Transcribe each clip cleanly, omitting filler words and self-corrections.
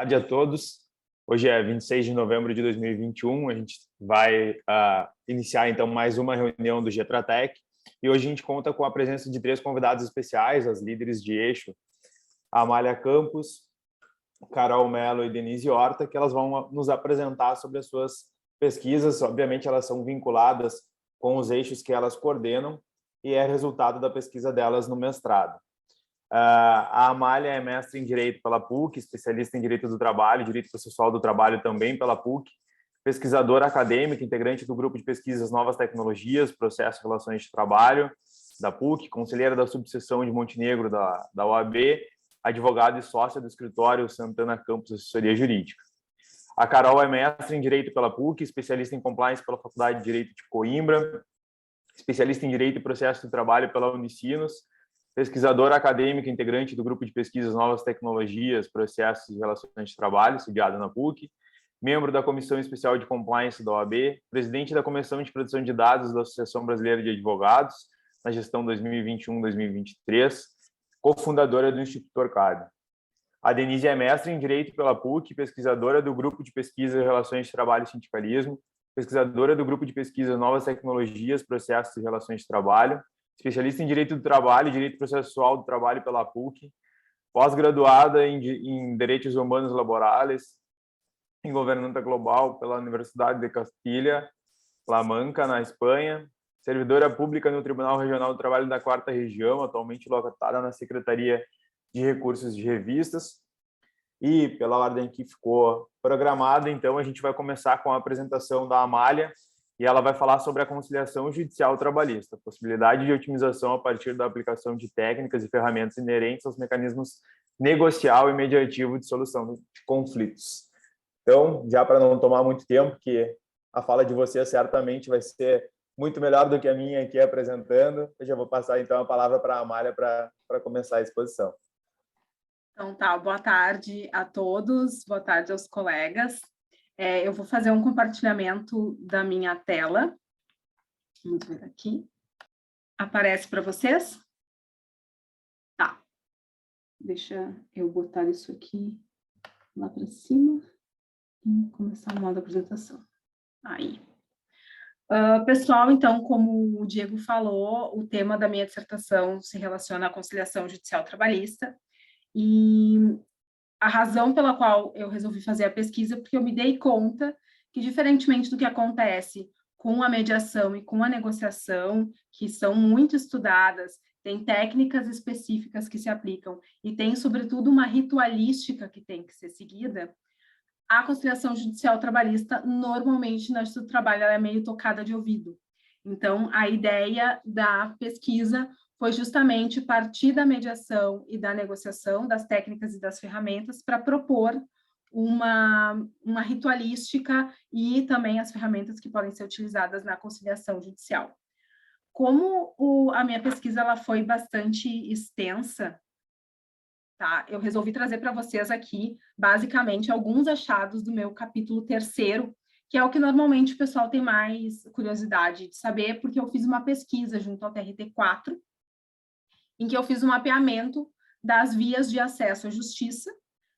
tarde a todos. Hoje é 26 de novembro de 2021. A gente vai iniciar, então, mais uma reunião do Getratec. E hoje a gente conta com a presença de 3 convidados especiais, as líderes de eixo, a Amália Campos, Carol Mello e Denise Horta, que elas vão nos apresentar sobre as suas pesquisas. Obviamente, elas são vinculadas com os eixos que elas coordenam e é resultado da pesquisa delas no mestrado. A Amália é mestre em Direito pela PUC, especialista em Direito do Trabalho, Direito Processual do Trabalho também pela PUC, pesquisadora acadêmica, integrante do grupo de pesquisas Novas Tecnologias, Processo e Relações de Trabalho da PUC, conselheira da subseção de Montenegro da OAB, advogada e sócia do escritório Santana Campos Assessoria Jurídica. A Carol é mestre em Direito pela PUC, especialista em Compliance pela Faculdade de Direito de Coimbra, especialista em Direito e Processo do Trabalho pela Unicinos, pesquisadora acadêmica, integrante do grupo de pesquisas Novas Tecnologias, Processos e Relações de Trabalho, sediada na PUC, membro da Comissão Especial de Compliance da OAB, presidente da Comissão de Proteção de Dados da Associação Brasileira de Advogados, na gestão 2021-2023, cofundadora do Instituto Orcad. A Denise é mestre em Direito pela PUC, pesquisadora do grupo de pesquisa Relações de Trabalho e Sindicalismo, pesquisadora do grupo de pesquisa Novas Tecnologias, Processos e Relações de Trabalho, especialista em Direito do Trabalho e Direito Processual do Trabalho pela PUC, pós-graduada em Direitos Humanos Laborais, em Governança Global pela Universidade de Castilla-La Mancha, na Espanha, servidora pública no Tribunal Regional do Trabalho da 4ª Região, atualmente locatada na Secretaria de Recursos de Revistas. E, pela ordem que ficou programada, então, a gente vai começar com a apresentação da Amália, e ela vai falar sobre a conciliação judicial trabalhista, possibilidade de otimização a partir da aplicação de técnicas e ferramentas inerentes aos mecanismos negocial e mediativo de solução de conflitos. Então, já para não tomar muito tempo, que a fala de vocês certamente vai ser muito melhor do que a minha aqui apresentando, eu já vou passar, então, a palavra para a Amália para começar a exposição. Então, tá, boa tarde a todos, boa tarde aos colegas. Eu vou fazer um compartilhamento da minha tela. Vamos ver aqui. Aparece para vocês? Tá. Deixa eu botar isso aqui lá para cima e começar o modo apresentação. Aí. Pessoal, então, como o Diego falou, o tema da minha dissertação se relaciona à conciliação judicial trabalhista e a razão pela qual eu resolvi fazer a pesquisa é porque eu me dei conta que, diferentemente do que acontece com a mediação e com a negociação, que são muito estudadas, tem técnicas específicas que se aplicam e tem, sobretudo, uma ritualística que tem que ser seguida, a conciliação judicial trabalhista, normalmente, na Justiça do Trabalho, ela é meio tocada de ouvido. Então, a ideia da pesquisa foi justamente partir da mediação e da negociação, das técnicas e das ferramentas, para propor uma ritualística e também as ferramentas que podem ser utilizadas na conciliação judicial. Como a minha pesquisa ela foi bastante extensa, tá? Eu resolvi trazer para vocês aqui, basicamente, alguns achados do meu capítulo 3º, que é o que normalmente o pessoal tem mais curiosidade de saber, porque eu fiz uma pesquisa junto ao TRT4, em que eu fiz um mapeamento das vias de acesso à justiça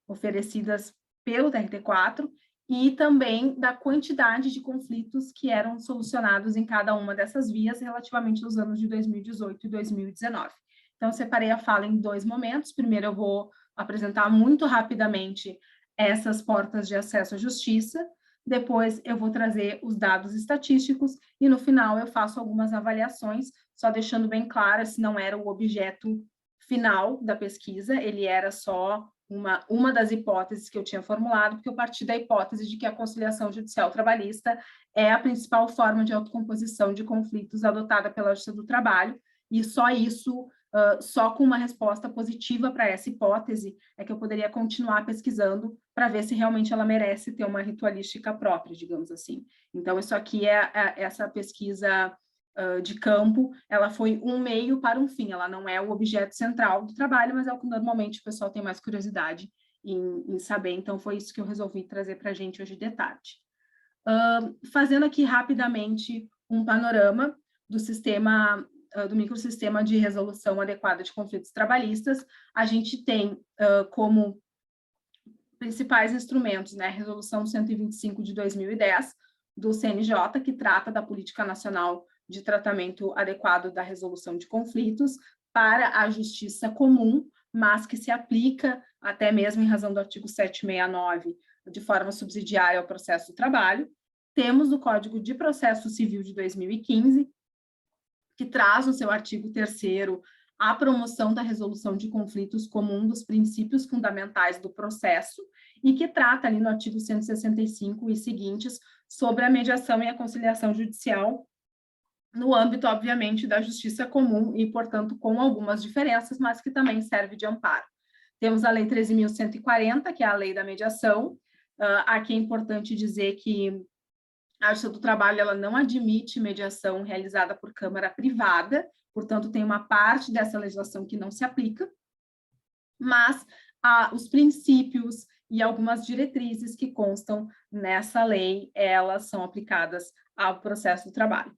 oferecidas pelo TRT4 e também da quantidade de conflitos que eram solucionados em cada uma dessas vias relativamente aos anos de 2018 e 2019. Então, eu separei a fala em 2 momentos. Primeiro, eu vou apresentar muito rapidamente essas portas de acesso à justiça. Depois, eu vou trazer os dados estatísticos e, no final, eu faço algumas avaliações, só deixando bem claro, esse não era o objeto final da pesquisa, ele era só uma das hipóteses que eu tinha formulado, porque eu parti da hipótese de que a conciliação judicial trabalhista é a principal forma de autocomposição de conflitos adotada pela Justiça do Trabalho, e só isso, só com uma resposta positiva para essa hipótese, é que eu poderia continuar pesquisando para ver se realmente ela merece ter uma ritualística própria, digamos assim. Então, isso aqui essa pesquisa de campo, ela foi um meio para um fim, ela não é o objeto central do trabalho, mas é o que normalmente o pessoal tem mais curiosidade em saber, então foi isso que eu resolvi trazer para a gente hoje de tarde. Fazendo aqui rapidamente um panorama do sistema, do microsistema de resolução adequada de conflitos trabalhistas, a gente tem como principais instrumentos, né? Resolução 125 de 2010 do CNJ, que trata da Política Nacional de Tratamento Adequado da Resolução de Conflitos para a Justiça Comum, mas que se aplica até mesmo em razão do artigo 769 de forma subsidiária ao processo do trabalho. Temos o Código de Processo Civil de 2015, que traz no seu artigo 3º a promoção da resolução de conflitos como um dos princípios fundamentais do processo e que trata ali no artigo 165 e seguintes sobre a mediação e a conciliação judicial no âmbito, obviamente, da justiça comum e, portanto, com algumas diferenças, mas que também serve de amparo. Temos a Lei 13.140, que é a Lei da Mediação. Aqui é importante dizer que a Justiça do Trabalho ela não admite mediação realizada por câmara privada, portanto, tem uma parte dessa legislação que não se aplica, mas os princípios e algumas diretrizes que constam nessa lei, elas são aplicadas ao processo do trabalho.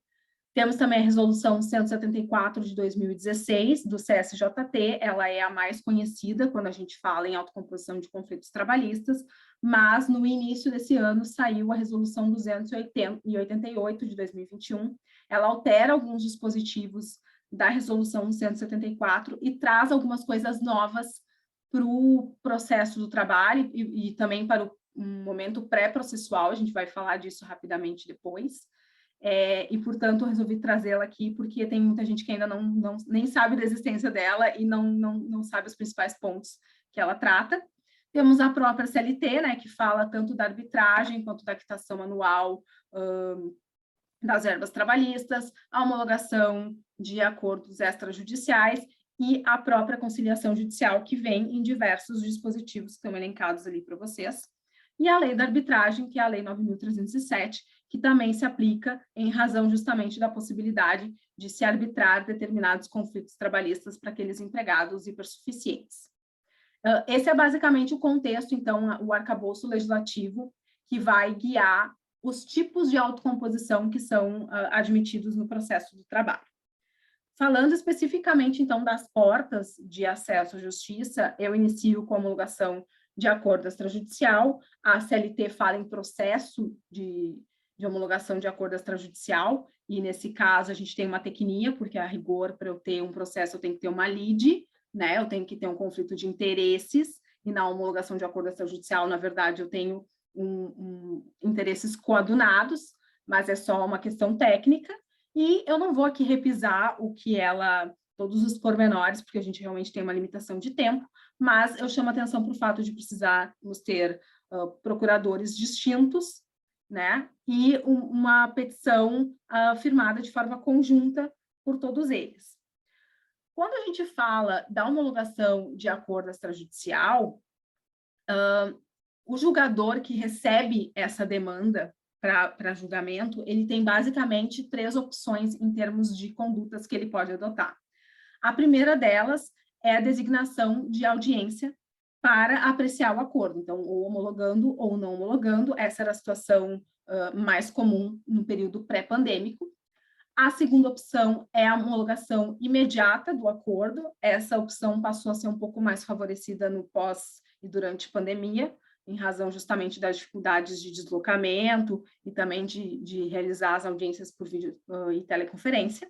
Temos também a Resolução 174 de 2016, do CSJT, ela é a mais conhecida quando a gente fala em autocomposição de conflitos trabalhistas, mas no início desse ano saiu a Resolução 288 de 2021, ela altera alguns dispositivos da Resolução 174 e traz algumas coisas novas para o processo do trabalho e também para o momento pré-processual, a gente vai falar disso rapidamente depois. E, portanto, eu resolvi trazê-la aqui, porque tem muita gente que ainda nem sabe da existência dela e não sabe os principais pontos que ela trata. Temos a própria CLT, né, que fala tanto da arbitragem quanto da quitação anual das verbas trabalhistas, a homologação de acordos extrajudiciais e a própria conciliação judicial, que vem em diversos dispositivos que estão elencados ali para vocês. E a lei da arbitragem, que é a Lei 9.307, que também se aplica em razão justamente da possibilidade de se arbitrar determinados conflitos trabalhistas para aqueles empregados hipersuficientes. Esse é basicamente o contexto, então, o arcabouço legislativo que vai guiar os tipos de autocomposição que são admitidos no processo do trabalho. Falando especificamente, então, das portas de acesso à justiça, eu inicio com a homologação de acordo extrajudicial, a CLT fala em processo de homologação de acordo extrajudicial, e nesse caso a gente tem uma tecnia, porque a rigor, para eu ter um processo, eu tenho que ter uma lide, né? Eu tenho que ter um conflito de interesses, e na homologação de acordo extrajudicial, na verdade, eu tenho interesses coadunados, mas é só uma questão técnica, e eu não vou aqui repisar todos os pormenores, porque a gente realmente tem uma limitação de tempo, mas eu chamo a atenção para o fato de precisarmos ter procuradores distintos, né? E uma petição firmada de forma conjunta por todos eles. Quando a gente fala da homologação de acordo extrajudicial, o julgador que recebe essa demanda para julgamento, ele tem basicamente 3 opções em termos de condutas que ele pode adotar. A primeira delas é a designação de audiência para apreciar o acordo. Então, ou homologando ou não homologando, essa era a situação mais comum no período pré-pandêmico. A segunda opção é a homologação imediata do acordo. Essa opção passou a ser um pouco mais favorecida no pós e durante a pandemia, em razão justamente das dificuldades de deslocamento e também de realizar as audiências por vídeo e teleconferência.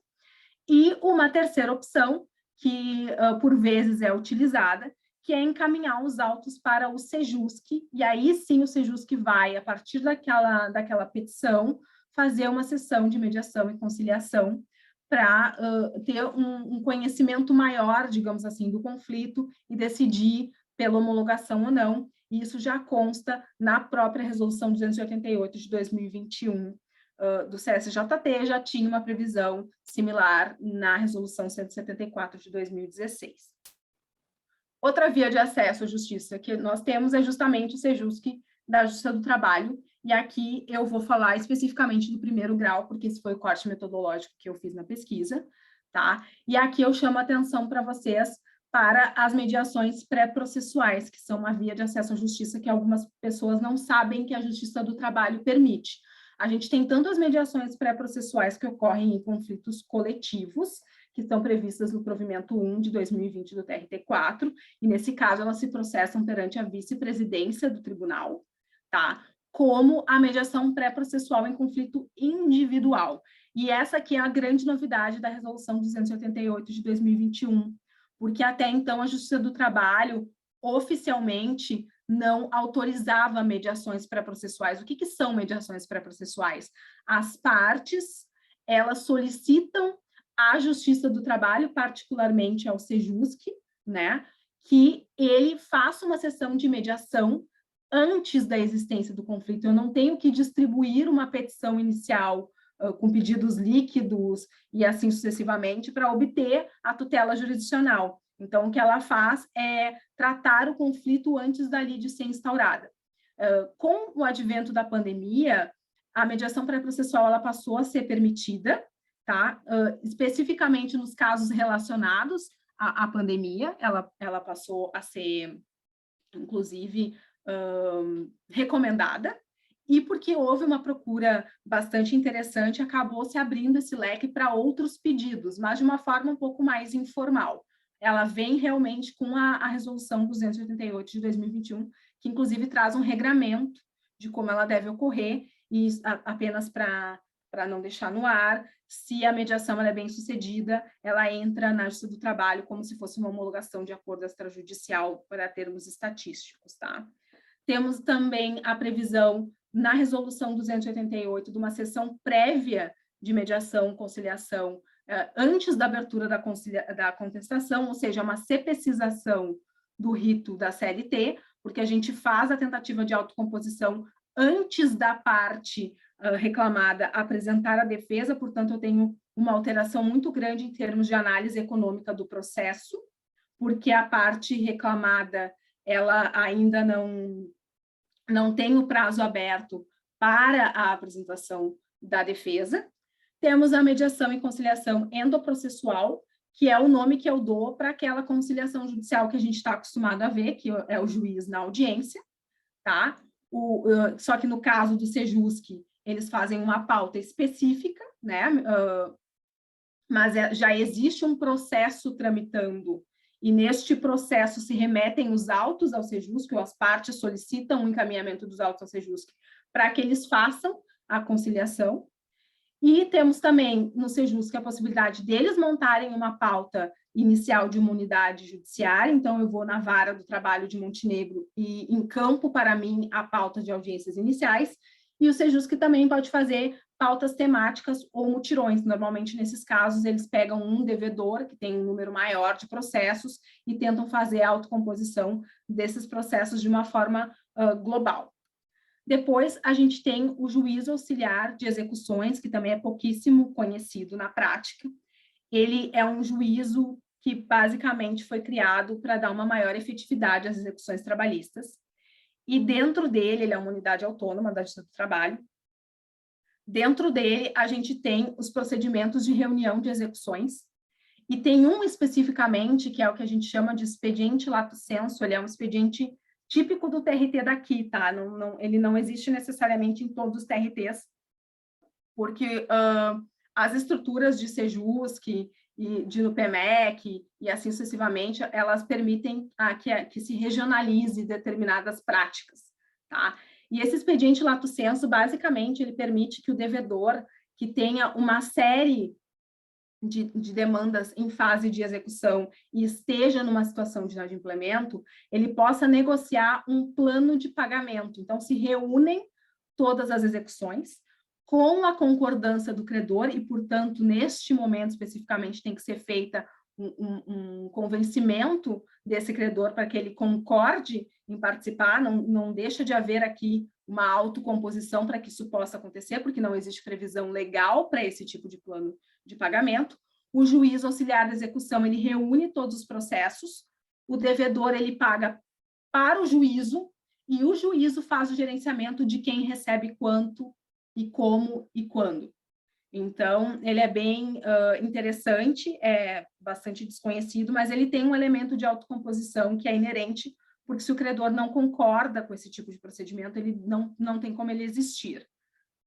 E uma terceira opção, que por vezes é utilizada, que é encaminhar os autos para o Sejusc, e aí sim o Sejusc vai, a partir daquela petição, fazer uma sessão de mediação e conciliação para ter um conhecimento maior, digamos assim, do conflito e decidir pela homologação ou não. E isso já consta na própria Resolução 288 de 2021, do CSJT, já tinha uma previsão similar na Resolução 174 de 2016. Outra via de acesso à justiça que nós temos é justamente o Sejusc da Justiça do Trabalho, e aqui eu vou falar especificamente do primeiro grau, porque esse foi o corte metodológico que eu fiz na pesquisa, tá? E aqui eu chamo a atenção para vocês para as mediações pré-processuais, que são uma via de acesso à justiça que algumas pessoas não sabem que a Justiça do Trabalho permite. A gente tem tanto as mediações pré-processuais que ocorrem em conflitos coletivos, que estão previstas no provimento 1 de 2020 do TRT4, e nesse caso elas se processam perante a vice-presidência do tribunal, tá? Como a mediação pré-processual em conflito individual. E essa aqui é a grande novidade da Resolução 288 de 2021, porque até então a Justiça do Trabalho oficialmente não autorizava mediações pré-processuais. O que são mediações pré-processuais? As partes, elas solicitam à Justiça do Trabalho, particularmente ao Sejusc, né, que ele faça uma sessão de mediação antes da existência do conflito. Eu não tenho que distribuir uma petição inicial com pedidos líquidos e assim sucessivamente para obter a tutela jurisdicional. Então, o que ela faz é tratar o conflito antes da lide ser instaurada. Com o advento da pandemia, a mediação pré-processual ela passou a ser permitida, tá? Especificamente nos casos relacionados à pandemia, ela passou a ser, inclusive, recomendada, e porque houve uma procura bastante interessante, acabou se abrindo esse leque para outros pedidos, mas de uma forma um pouco mais informal. Ela vem realmente com a Resolução 288 de 2021, que inclusive traz um regramento de como ela deve ocorrer, e apenas para não deixar no ar, se a mediação ela é bem sucedida, ela entra na Justiça do Trabalho como se fosse uma homologação de acordo extrajudicial para termos estatísticos, tá? Temos também a previsão na Resolução 288 de uma sessão prévia de mediação, conciliação, antes da abertura da contestação, ou seja, uma CPCização do rito da CLT, porque a gente faz a tentativa de autocomposição antes da parte reclamada apresentar a defesa, portanto, eu tenho uma alteração muito grande em termos de análise econômica do processo, porque a parte reclamada, ela ainda não tem o prazo aberto para a apresentação da defesa. Temos a mediação e conciliação endoprocessual, que é o nome que eu dou para aquela conciliação judicial que a gente está acostumado a ver, que é o juiz na audiência, tá? Só que no caso do Sejusc, eles fazem uma pauta específica, né? Mas já existe um processo tramitando, e neste processo se remetem os autos ao Sejusc, ou as partes solicitam o encaminhamento dos autos ao Sejusc, para que eles façam a conciliação. E temos também no Sejusc a possibilidade deles montarem uma pauta inicial de uma unidade judiciária, então eu vou na Vara do Trabalho de Montenegro e encampo para mim a pauta de audiências iniciais, e o Sejusc também pode fazer pautas temáticas ou mutirões. Normalmente, nesses casos, eles pegam um devedor, que tem um número maior de processos, e tentam fazer a autocomposição desses processos de uma forma global. Depois, a gente tem o juízo auxiliar de execuções, que também é pouquíssimo conhecido na prática. Ele é um juízo que, basicamente, foi criado para dar uma maior efetividade às execuções trabalhistas. E dentro dele, ele é uma unidade autônoma da Justiça do Trabalho. Dentro dele, a gente tem os procedimentos de reunião de execuções, e tem um especificamente, que é o que a gente chama de expediente lato sensu, ele é um expediente típico do TRT daqui, tá? Ele não existe necessariamente em todos os TRTs, porque as estruturas de Sejusc e de NUPEMEC, e assim sucessivamente, elas permitem que se regionalize determinadas práticas, tá? E esse expediente lato sensu, basicamente, ele permite que o devedor que tenha uma série de demandas em fase de execução e esteja numa situação de inadimplemento, ele possa negociar um plano de pagamento. Então, se reúnem todas as execuções com a concordância do credor e, portanto, neste momento especificamente tem que ser feita um convencimento desse credor para que ele concorde em participar, não deixa de haver aqui uma autocomposição para que isso possa acontecer, porque não existe previsão legal para esse tipo de plano de pagamento. O juiz auxiliar da execução, ele reúne todos os processos, o devedor, ele paga para o juízo, e o juízo faz o gerenciamento de quem recebe quanto, e como, e quando. Então, ele é bem interessante, é bastante desconhecido, mas ele tem um elemento de autocomposição que é inerente, porque se o credor não concorda com esse tipo de procedimento, ele não tem como ele existir,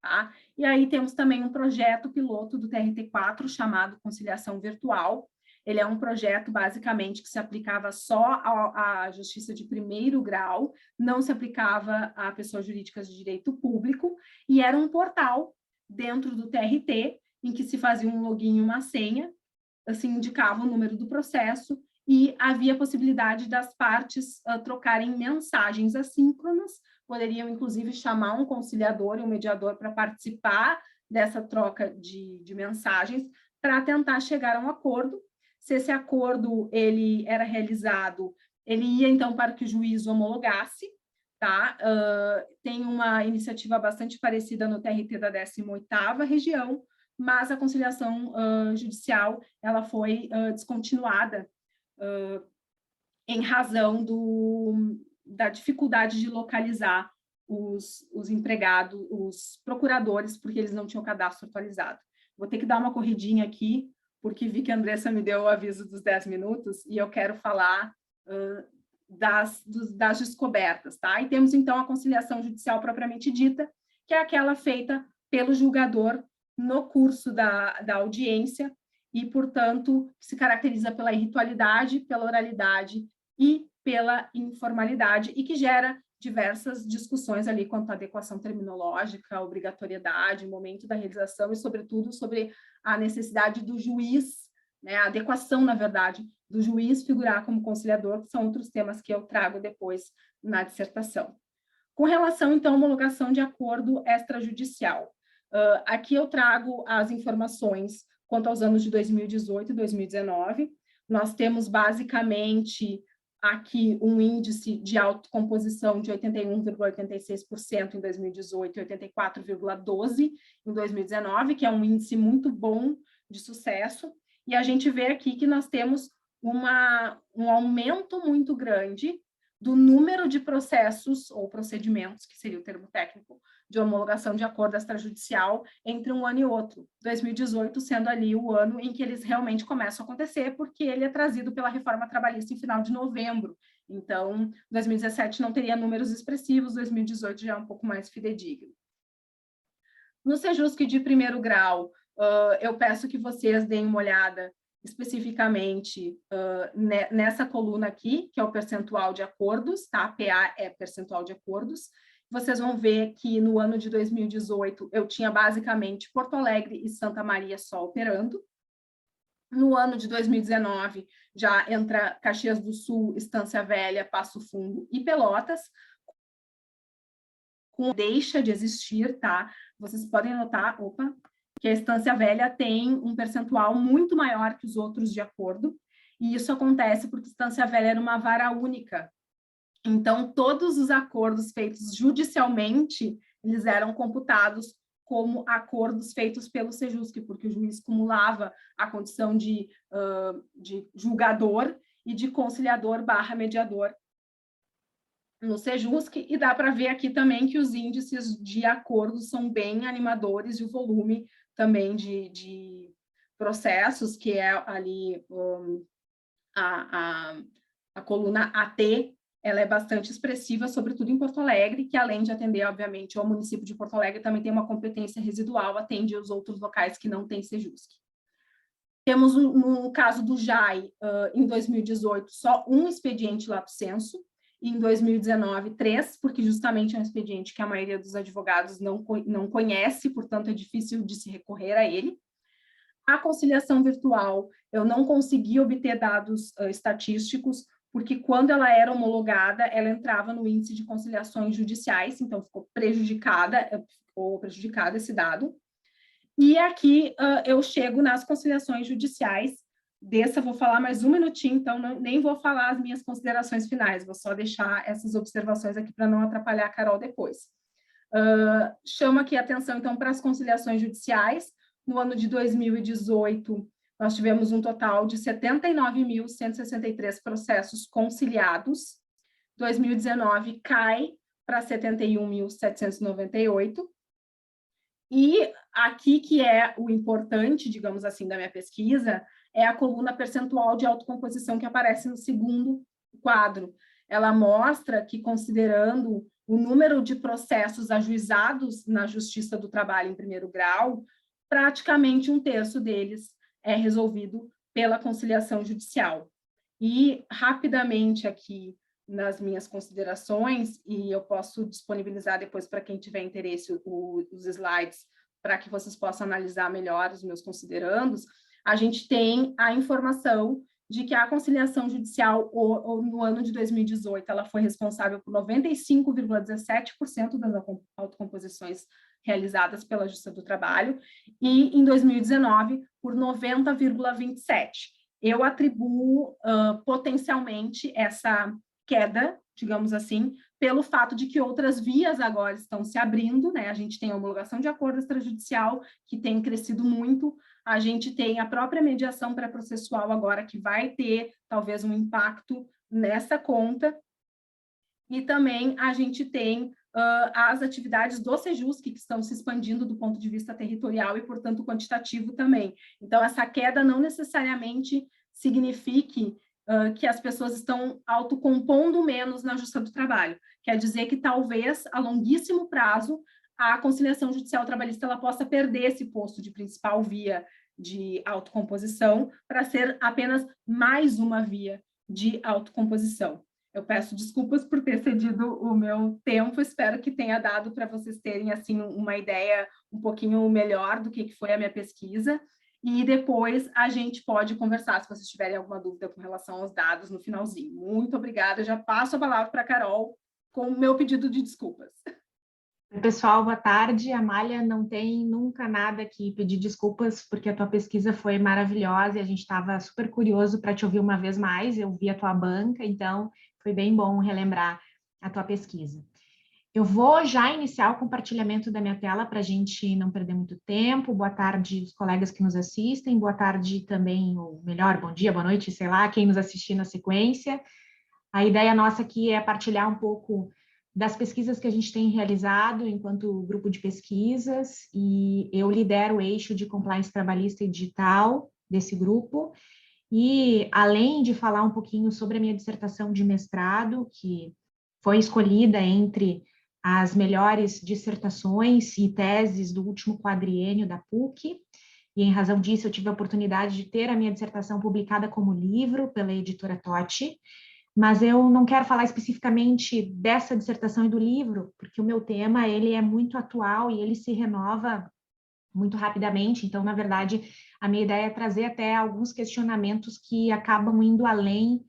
tá? E aí temos também um projeto piloto do TRT4 chamado Conciliação Virtual. Ele é um projeto, basicamente, que se aplicava só à justiça de primeiro grau, não se aplicava a pessoas jurídicas de direito público, e era um portal dentro do TRT, em que se fazia um login e uma senha, assim, indicava o número do processo, e havia possibilidade das partes trocarem mensagens assíncronas, poderiam, inclusive, chamar um conciliador e um mediador para participar dessa troca de mensagens, para tentar chegar a um acordo. Se esse acordo ele era realizado, ele ia, então, para que o juiz homologasse, tá? Tem uma iniciativa bastante parecida no TRT da 18ª região, mas a conciliação judicial ela foi descontinuada em razão da dificuldade de localizar os empregados, os procuradores, porque eles não tinham cadastro atualizado. Vou ter que dar uma corridinha aqui, porque vi que a Andressa me deu o aviso dos 10 minutos, e eu quero falar das descobertas, tá? E temos, então, a conciliação judicial propriamente dita, que é aquela feita pelo julgador no curso da audiência, e, portanto, se caracteriza pela ritualidade, pela oralidade e pela informalidade, e que gera diversas discussões ali quanto à adequação terminológica, obrigatoriedade, momento da realização e, sobretudo, sobre a necessidade do juiz, né, a adequação, na verdade, do juiz figurar como conciliador, que são outros temas que eu trago depois na dissertação. Com relação, então, à homologação de acordo extrajudicial, aqui eu trago as informações quanto aos anos de 2018 e 2019. Nós temos, basicamente, aqui um índice de autocomposição de 81,86% em 2018 e 84,12% em 2019, que é um índice muito bom de sucesso, e a gente vê aqui que nós temos um aumento muito grande do número de processos ou procedimentos, que seria o termo técnico, de homologação de acordo extrajudicial entre um ano e outro. 2018 sendo ali o ano em que eles realmente começam a acontecer, porque ele é trazido pela reforma trabalhista em final de novembro. Então, 2017 não teria números expressivos, 2018 já é um pouco mais fidedigno. No Sejusc de primeiro grau, eu peço que vocês deem uma olhada especificamente nessa coluna aqui, que é o percentual de acordos, tá? PA é percentual de acordos. Vocês vão ver que no ano de 2018 eu tinha basicamente Porto Alegre e Santa Maria só operando. No ano de 2019 já entra Caxias do Sul, Estância Velha, Passo Fundo e Pelotas, deixa de existir, tá? Vocês podem notar, que a Estância Velha tem um percentual muito maior que os outros de acordo, e isso acontece porque a Estância Velha era uma vara única. Então, todos os acordos feitos judicialmente, eles eram computados como acordos feitos pelo Sejusc, porque o juiz cumulava a condição de julgador e de conciliador / mediador no Sejusc, e dá para ver aqui também que os índices de acordos são bem animadores, e o volume também de processos, que é ali a coluna AT, ela é bastante expressiva, sobretudo em Porto Alegre, que além de atender, obviamente, ao município de Porto Alegre, também tem uma competência residual, atende os outros locais que não têm Sejusc. Temos, no caso do JAI, em 2018, só um expediente lato sensu, e em 2019, 3, porque justamente é um expediente que a maioria dos advogados não conhece, portanto, é difícil de se recorrer a ele. A conciliação virtual, eu não consegui obter dados estatísticos, porque quando ela era homologada, ela entrava no índice de conciliações judiciais, então ficou prejudicado esse dado. E aqui eu chego nas conciliações judiciais. Dessa vou falar mais um minutinho, então nem vou falar as minhas considerações finais, vou só deixar essas observações aqui para não atrapalhar a Carol depois. Chamo aqui a atenção, então, para as conciliações judiciais. No ano de 2018, nós tivemos um total de 79.163 processos conciliados. 2019 cai para 71.798. E aqui que é o importante, digamos assim, da minha pesquisa, é a coluna percentual de autocomposição que aparece no segundo quadro. Ela mostra que, considerando o número de processos ajuizados na Justiça do Trabalho em primeiro grau, praticamente 1/3 deles é resolvido pela conciliação judicial. E, rapidamente aqui, nas minhas considerações, e eu posso disponibilizar depois para quem tiver interesse os slides, para que vocês possam analisar melhor os meus considerandos, a gente tem a informação de que a conciliação judicial, no ano de 2018, ela foi responsável por 95,17% das autocomposições realizadas pela Justiça do Trabalho, e em 2019, por 90,27%. Eu atribuo potencialmente essa queda, digamos assim, pelo fato de que outras vias agora estão se abrindo, né? A gente tem a homologação de acordo extrajudicial, que tem crescido muito, a gente tem a própria mediação pré-processual agora, que vai ter, talvez, um impacto nessa conta, e também a gente tem as atividades do Sejusc, que estão se expandindo do ponto de vista territorial e, portanto, quantitativo também. Então, essa queda não necessariamente signifique que as pessoas estão autocompondo menos na Justiça do Trabalho. Quer dizer que, talvez, a longuíssimo prazo, a conciliação judicial trabalhista ela possa perder esse posto de principal via de autocomposição para ser apenas mais uma via de autocomposição. Eu peço desculpas por ter cedido o meu tempo, espero que tenha dado para vocês terem assim, uma ideia um pouquinho melhor do que foi a minha pesquisa, e depois a gente pode conversar, se vocês tiverem alguma dúvida com relação aos dados no finalzinho. Muito obrigada, eu já passo a palavra para a Carol com o meu pedido de desculpas. Pessoal, boa tarde. Amália, não tem nunca nada que pedir desculpas, porque a tua pesquisa foi maravilhosa e a gente estava super curioso para te ouvir uma vez mais. Eu vi a tua banca, então foi bem bom relembrar a tua pesquisa. Eu vou já iniciar o compartilhamento da minha tela para a gente não perder muito tempo. Boa tarde, os colegas que nos assistem. Boa tarde também, ou melhor, bom dia, boa noite, sei lá, quem nos assistir na sequência. A ideia nossa aqui é partilhar um pouco das pesquisas que a gente tem realizado enquanto grupo de pesquisas, e eu lidero o eixo de compliance trabalhista e digital desse grupo, e além de falar um pouquinho sobre a minha dissertação de mestrado, que foi escolhida entre as melhores dissertações e teses do último quadriênio da PUC, e em razão disso eu tive a oportunidade de ter a minha dissertação publicada como livro pela editora Totti, mas eu não quero falar especificamente dessa dissertação e do livro, porque o meu tema ele é muito atual e ele se renova muito rapidamente. Então, na verdade, a minha ideia é trazer até alguns questionamentos que acabam indo além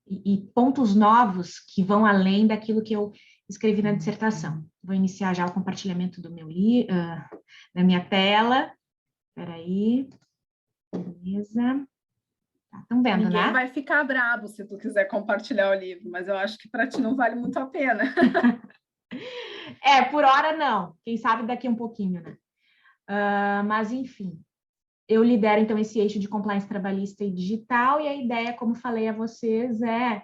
e pontos novos que vão além daquilo que eu escrevi na dissertação. Vou iniciar já o compartilhamento do meu da minha tela. Espera aí. Beleza. Estão vendo, Ninguém né? vai ficar bravo se tu quiser compartilhar o livro, mas eu acho que para ti não vale muito a pena. Por hora não. Quem sabe daqui um pouquinho, né? Mas, enfim, eu lidero, então, esse eixo de compliance trabalhista e digital, e a ideia, como falei a vocês, é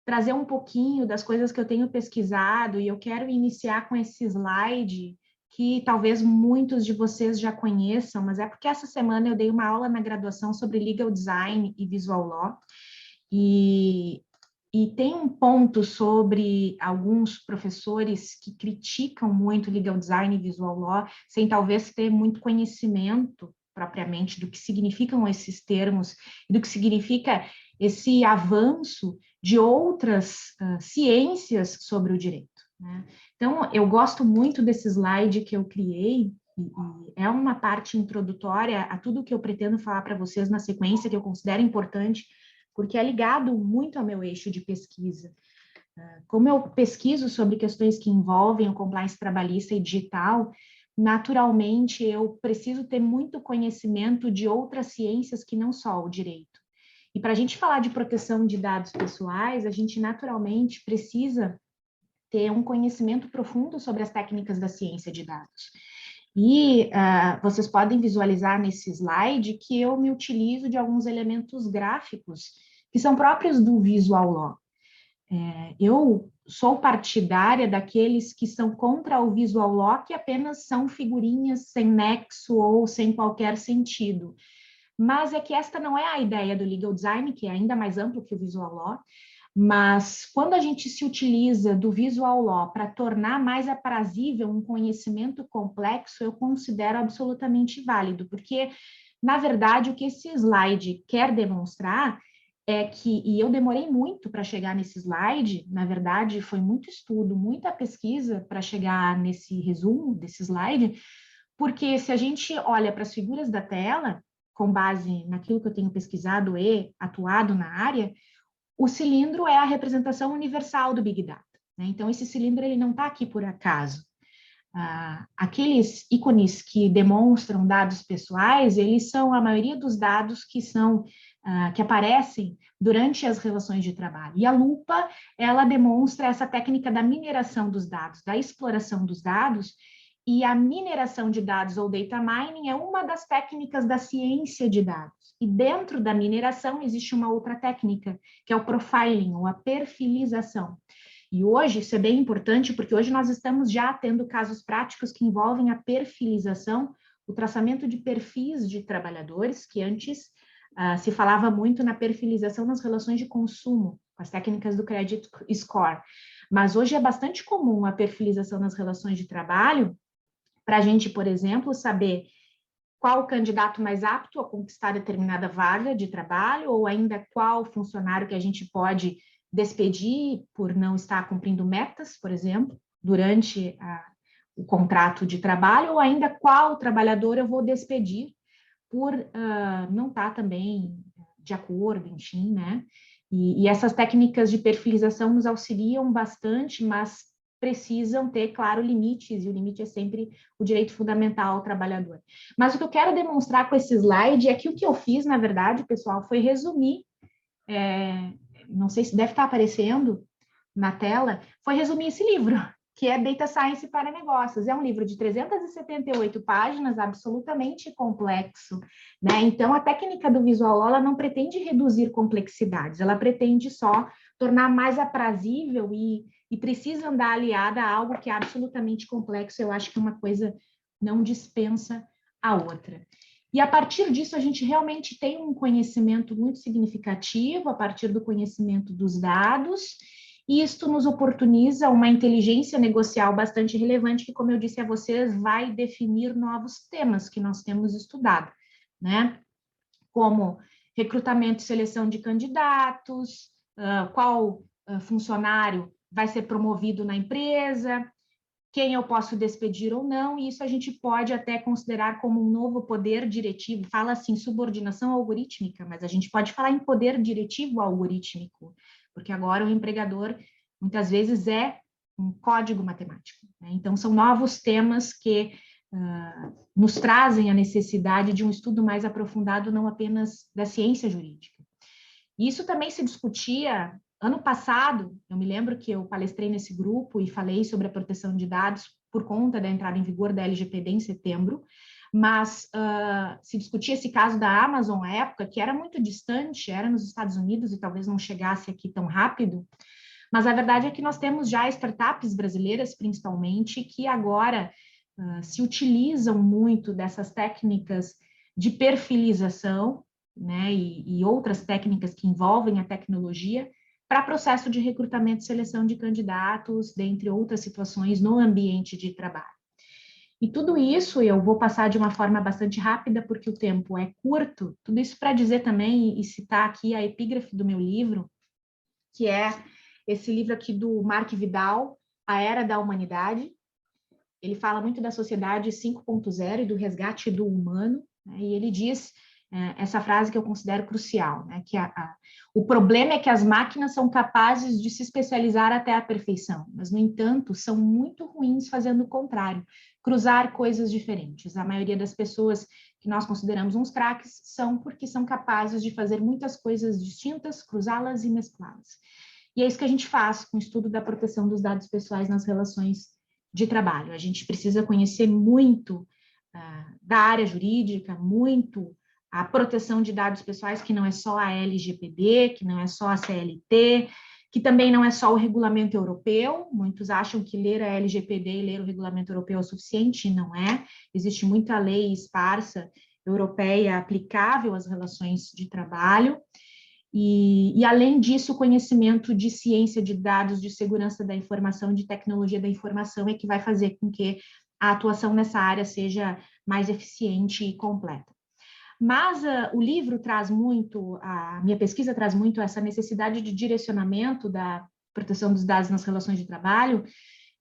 trazer um pouquinho das coisas que eu tenho pesquisado, e eu quero iniciar com esse slide que talvez muitos de vocês já conheçam, mas é porque essa semana eu dei uma aula na graduação sobre Legal Design e Visual Law, e tem um ponto sobre alguns professores que criticam muito Legal Design e Visual Law, sem talvez ter muito conhecimento propriamente do que significam esses termos e do que significa esse avanço de outras ciências sobre o direito, né? Então, eu gosto muito desse slide que eu criei, e é uma parte introdutória a tudo que eu pretendo falar para vocês na sequência, que eu considero importante, porque é ligado muito ao meu eixo de pesquisa. Como eu pesquiso sobre questões que envolvem o compliance trabalhista e digital, naturalmente eu preciso ter muito conhecimento de outras ciências que não só o direito. E para a gente falar de proteção de dados pessoais, a gente naturalmente precisa ter um conhecimento profundo sobre as técnicas da ciência de dados. E vocês podem visualizar nesse slide que eu me utilizo de alguns elementos gráficos que são próprios do Visual Law. Eu sou partidária daqueles que são contra o Visual Law, que apenas são figurinhas sem nexo ou sem qualquer sentido. Mas é que esta não é a ideia do Legal Design, que é ainda mais amplo que o Visual Law. Mas quando a gente se utiliza do visual law para tornar mais aprazível um conhecimento complexo, eu considero absolutamente válido, porque, na verdade, o que esse slide quer demonstrar é que, e eu demorei muito para chegar nesse slide, na verdade, foi muito estudo, muita pesquisa para chegar nesse resumo desse slide, porque se a gente olha para as figuras da tela, com base naquilo que eu tenho pesquisado e atuado na área, o cilindro é a representação universal do Big Data, né? Então, esse cilindro ele não está aqui por acaso. Aqueles ícones que demonstram dados pessoais, eles são a maioria dos dados que são que aparecem durante as relações de trabalho. E a lupa, ela demonstra essa técnica da mineração dos dados, da exploração dos dados, e a mineração de dados ou data mining é uma das técnicas da ciência de dados. E dentro da mineração existe uma outra técnica, que é o profiling, ou a perfilização. E hoje, isso é bem importante, porque hoje nós estamos já tendo casos práticos que envolvem a perfilização, o traçamento de perfis de trabalhadores, que antes se falava muito na perfilização nas relações de consumo, com as técnicas do credit score. Mas hoje é bastante comum a perfilização nas relações de trabalho, para a gente, por exemplo, saber qual o candidato mais apto a conquistar determinada vaga de trabalho, ou ainda qual funcionário que a gente pode despedir por não estar cumprindo metas, por exemplo, durante o contrato de trabalho, ou ainda qual trabalhador eu vou despedir por não estar também de acordo, enfim, né? E essas técnicas de perfilização nos auxiliam bastante, mas precisam ter, claro, limites, e o limite é sempre o direito fundamental ao trabalhador. Mas o que eu quero demonstrar com esse slide é que o que eu fiz, na verdade, pessoal, foi resumir, não sei se deve estar aparecendo na tela, foi resumir esse livro, que é Data Science para Negócios. É um livro de 378 páginas, absolutamente complexo, né? Então, a técnica do Visual Law, ela não pretende reduzir complexidades, ela pretende só tornar mais aprazível e precisa andar aliada a algo que é absolutamente complexo. Eu acho que uma coisa não dispensa a outra. E a partir disso, a gente realmente tem um conhecimento muito significativo, a partir do conhecimento dos dados, e isto nos oportuniza uma inteligência negocial bastante relevante, que, como eu disse a vocês, vai definir novos temas que nós temos estudado, né? Como recrutamento e seleção de candidatos, qual funcionário vai ser promovido na empresa, quem eu posso despedir ou não, e isso a gente pode até considerar como um novo poder diretivo. Fala assim, subordinação algorítmica, mas a gente pode falar em poder diretivo algorítmico, porque agora o empregador, muitas vezes, é um código matemático, né? Então, são novos temas que nos trazem a necessidade de um estudo mais aprofundado, não apenas da ciência jurídica. Isso também se discutia ano passado. Eu me lembro que eu palestrei nesse grupo e falei sobre a proteção de dados por conta da entrada em vigor da LGPD em setembro, mas se discutia esse caso da Amazon à época, que era muito distante, era nos Estados Unidos e talvez não chegasse aqui tão rápido, mas a verdade é que nós temos já startups brasileiras, principalmente, que agora se utilizam muito dessas técnicas de perfilização, né, e outras técnicas que envolvem a tecnologia para processo de recrutamento e seleção de candidatos, dentre outras situações no ambiente de trabalho. E tudo isso eu vou passar de uma forma bastante rápida, porque o tempo é curto, tudo isso para dizer também e citar aqui a epígrafe do meu livro, que é esse livro aqui do Mark Vidal, A Era da Humanidade. Ele fala muito da sociedade 5.0 e do resgate do humano, né? E ele diz essa frase que eu considero crucial, né? Que o problema é que as máquinas são capazes de se especializar até a perfeição, mas, no entanto, são muito ruins fazendo o contrário, cruzar coisas diferentes. A maioria das pessoas que nós consideramos uns craques são porque são capazes de fazer muitas coisas distintas, cruzá-las e mesclá-las. E é isso que a gente faz com o estudo da proteção dos dados pessoais nas relações de trabalho. A gente precisa conhecer muito da área jurídica, muito a proteção de dados pessoais, que não é só a LGPD, que não é só a CLT, que também não é só o regulamento europeu. Muitos acham que ler a LGPD e ler o regulamento europeu é o suficiente, e não é. Existe muita lei esparsa europeia aplicável às relações de trabalho. E além disso, o conhecimento de ciência de dados, de segurança da informação, de tecnologia da informação é que vai fazer com que a atuação nessa área seja mais eficiente e completa. Mas o livro traz muito, a minha pesquisa traz muito essa necessidade de direcionamento da proteção dos dados nas relações de trabalho,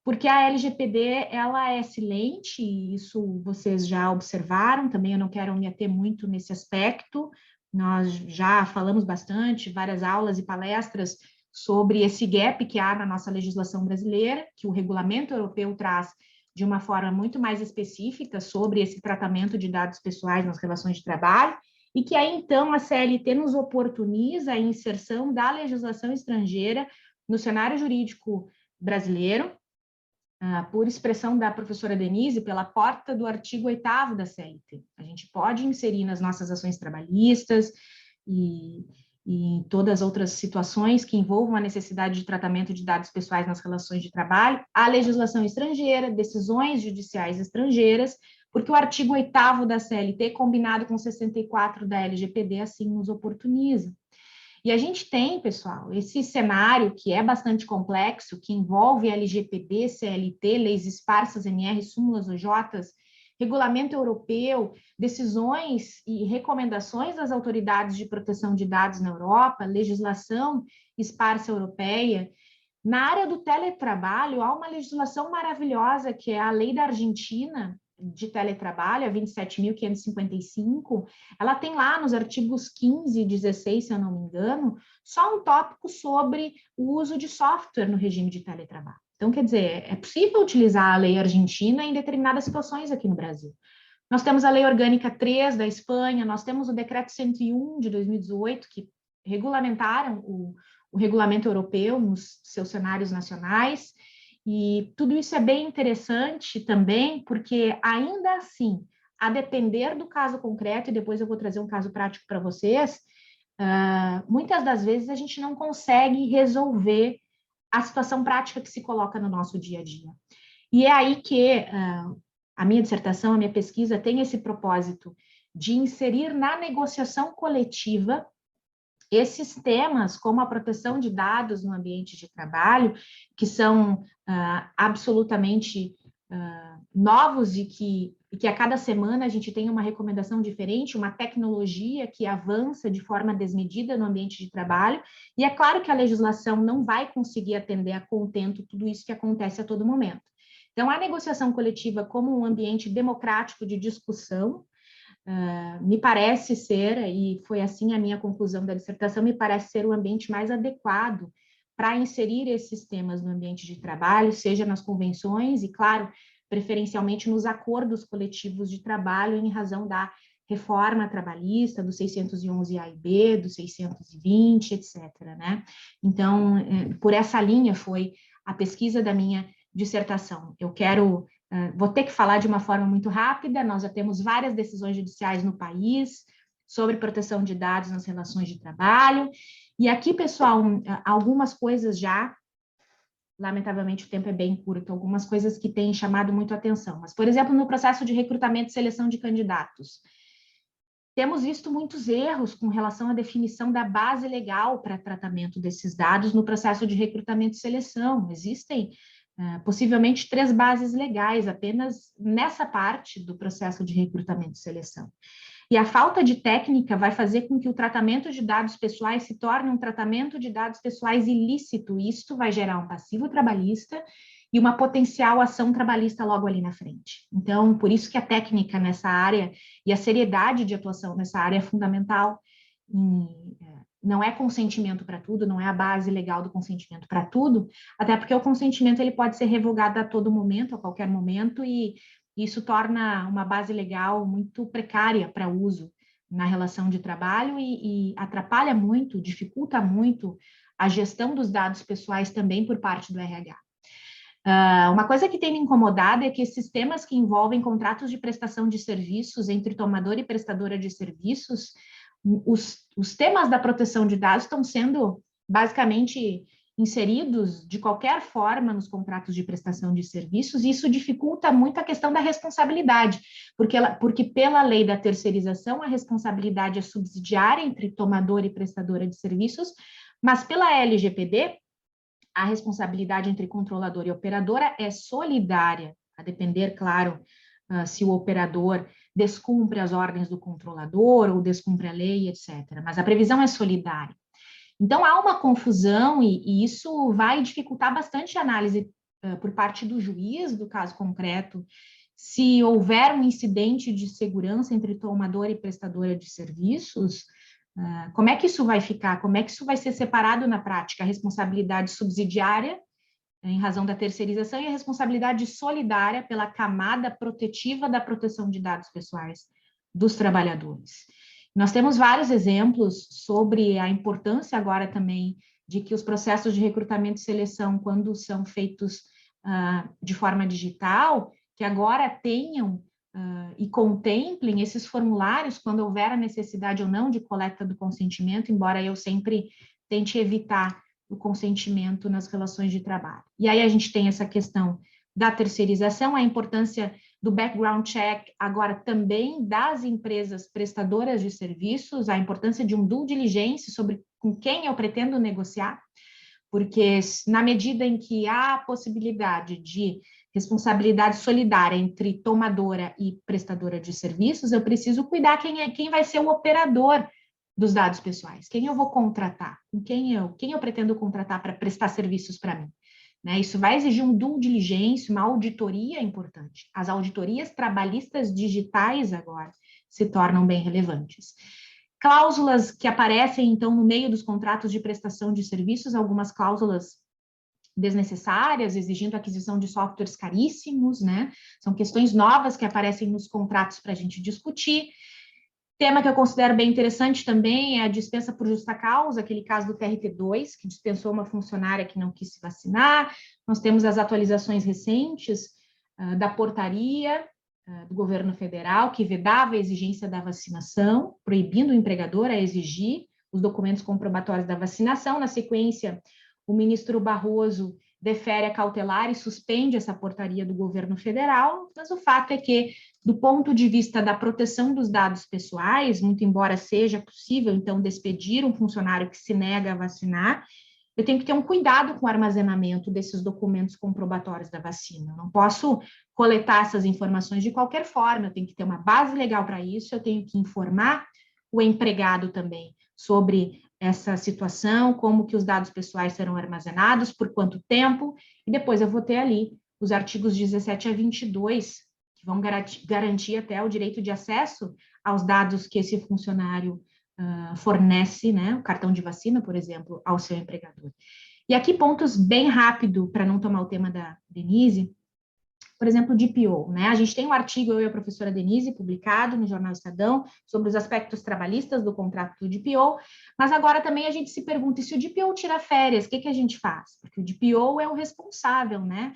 porque a LGPD, ela é silente, e isso vocês já observaram, também eu não quero me ater muito nesse aspecto, nós já falamos bastante, várias aulas e palestras sobre esse gap que há na nossa legislação brasileira, que o regulamento europeu traz de uma forma muito mais específica sobre esse tratamento de dados pessoais nas relações de trabalho, e que aí, então, a CLT nos oportuniza a inserção da legislação estrangeira no cenário jurídico brasileiro, por expressão da professora Denise, pela porta do artigo 8º da CLT. A gente pode inserir nas nossas ações trabalhistas e em todas as outras situações que envolvam a necessidade de tratamento de dados pessoais nas relações de trabalho, a legislação estrangeira, decisões judiciais estrangeiras, porque o artigo 8º da CLT, combinado com 64 da LGPD, assim nos oportuniza. E a gente tem, pessoal, esse cenário que é bastante complexo, que envolve LGPD, CLT, leis esparsas, NR, súmulas OJs, regulamento europeu, decisões e recomendações das autoridades de proteção de dados na Europa, legislação esparsa europeia. Na área do teletrabalho, há uma legislação maravilhosa, que é a lei da Argentina, de teletrabalho, a 27.555, ela tem lá nos artigos 15 e 16, se eu não me engano, só um tópico sobre o uso de software no regime de teletrabalho. Então, quer dizer, é possível utilizar a lei argentina em determinadas situações aqui no Brasil. Nós temos a Lei Orgânica 3 da Espanha, nós temos o Decreto 101 de 2018, que regulamentaram o regulamento europeu nos seus cenários nacionais. E tudo isso é bem interessante também, porque ainda assim, a depender do caso concreto, e depois eu vou trazer um caso prático para vocês, muitas das vezes a gente não consegue resolver a situação prática que se coloca no nosso dia a dia. E é aí que a minha dissertação, a minha pesquisa tem esse propósito de inserir na negociação coletiva esses temas, como a proteção de dados no ambiente de trabalho, que são absolutamente novos e que a cada semana a gente tem uma recomendação diferente, uma tecnologia que avança de forma desmedida no ambiente de trabalho, e é claro que a legislação não vai conseguir atender a contento tudo isso que acontece a todo momento. Então, a negociação coletiva como um ambiente democrático de discussão, me parece ser, e foi assim a minha conclusão da dissertação, me parece ser o ambiente mais adequado para inserir esses temas no ambiente de trabalho, seja nas convenções e, claro, preferencialmente nos acordos coletivos de trabalho em razão da reforma trabalhista, do 611A e B, do 620, etc., né? Então, por essa linha foi a pesquisa da minha dissertação. Eu quero... vou ter que falar de uma forma muito rápida, nós já temos várias decisões judiciais no país sobre proteção de dados nas relações de trabalho, e aqui, pessoal, algumas coisas já, lamentavelmente o tempo é bem curto, algumas coisas que têm chamado muito a atenção, mas, por exemplo, no processo de recrutamento e seleção de candidatos, temos visto muitos erros com relação à definição da base legal para tratamento desses dados no processo de recrutamento e seleção. Existem possivelmente 3 bases legais apenas nessa parte do processo de recrutamento e seleção. E a falta de técnica vai fazer com que o tratamento de dados pessoais se torne um tratamento de dados pessoais ilícito, e isto vai gerar um passivo trabalhista e uma potencial ação trabalhista logo ali na frente. Então, por isso que a técnica nessa área e a seriedade de atuação nessa área é fundamental. Não é consentimento para tudo, não é a base legal do consentimento para tudo, até porque o consentimento ele pode ser revogado a todo momento, a qualquer momento, e isso torna uma base legal muito precária para uso na relação de trabalho e atrapalha muito, dificulta muito a gestão dos dados pessoais também por parte do RH. Uma coisa que tem me incomodado é que esses temas que envolvem contratos de prestação de serviços entre tomador e prestadora de serviços, os temas da proteção de dados estão sendo basicamente inseridos de qualquer forma nos contratos de prestação de serviços, e isso dificulta muito a questão da responsabilidade, porque pela lei da terceirização, a responsabilidade é subsidiária entre tomador e prestadora de serviços, mas pela LGPD, a responsabilidade entre controlador e operadora é solidária, a depender, claro, se o operador descumpre as ordens do controlador ou descumpre a lei, etc. Mas a previsão é solidária. Então, há uma confusão e isso vai dificultar bastante a análise por parte do juiz do caso concreto. Se houver um incidente de segurança entre tomador e prestadora de serviços, como é que isso vai ficar? Como é que isso vai ser separado na prática? A responsabilidade subsidiária, em razão da terceirização, e a responsabilidade solidária pela camada protetiva da proteção de dados pessoais dos trabalhadores. Nós temos vários exemplos sobre a importância agora também de que os processos de recrutamento e seleção, quando são feitos de forma digital, que agora tenham e contemplem esses formulários quando houver a necessidade ou não de coleta do consentimento, embora eu sempre tente evitar o consentimento nas relações de trabalho. E aí a gente tem essa questão da terceirização, a importância do background check, agora também das empresas prestadoras de serviços, a importância de um due diligence sobre com quem eu pretendo negociar, porque na medida em que há a possibilidade de responsabilidade solidária entre tomadora e prestadora de serviços, eu preciso cuidar quem vai ser o operador dos dados pessoais, quem eu vou contratar, quem eu pretendo contratar para prestar serviços para mim. Né? Isso vai exigir um due diligence, uma auditoria importante. As auditorias trabalhistas digitais agora se tornam bem relevantes. Cláusulas que aparecem, então, no meio dos contratos de prestação de serviços, algumas cláusulas desnecessárias, exigindo a aquisição de softwares caríssimos, né? São questões novas que aparecem nos contratos para a gente discutir. Tema que eu considero bem interessante também é a dispensa por justa causa, aquele caso do TRT2, que dispensou uma funcionária que não quis se vacinar. Nós temos as atualizações recentes da portaria do governo federal, que vedava a exigência da vacinação, proibindo o empregador a exigir os documentos comprobatórios da vacinação. Na sequência, o ministro Barroso defere a cautelar e suspende essa portaria do governo federal, mas o fato é que, do ponto de vista da proteção dos dados pessoais, muito embora seja possível, então, despedir um funcionário que se nega a vacinar, eu tenho que ter um cuidado com o armazenamento desses documentos comprobatórios da vacina. Eu não posso coletar essas informações de qualquer forma, eu tenho que ter uma base legal para isso, eu tenho que informar o empregado também sobre essa situação, como que os dados pessoais serão armazenados, por quanto tempo, e depois eu vou ter ali os artigos 17 a 22, que vão garantir até o direito de acesso aos dados que esse funcionário fornece, né, o cartão de vacina, por exemplo, ao seu empregador. E aqui pontos bem rápido, para não tomar o tema da Denise, por exemplo, DPO, né? A gente tem um artigo, eu e a professora Denise, publicado no Jornal Estadão, sobre os aspectos trabalhistas do contrato do DPO, mas agora também a gente se pergunta, e se o DPO tira férias, o que a gente faz? Porque o DPO é o responsável, né,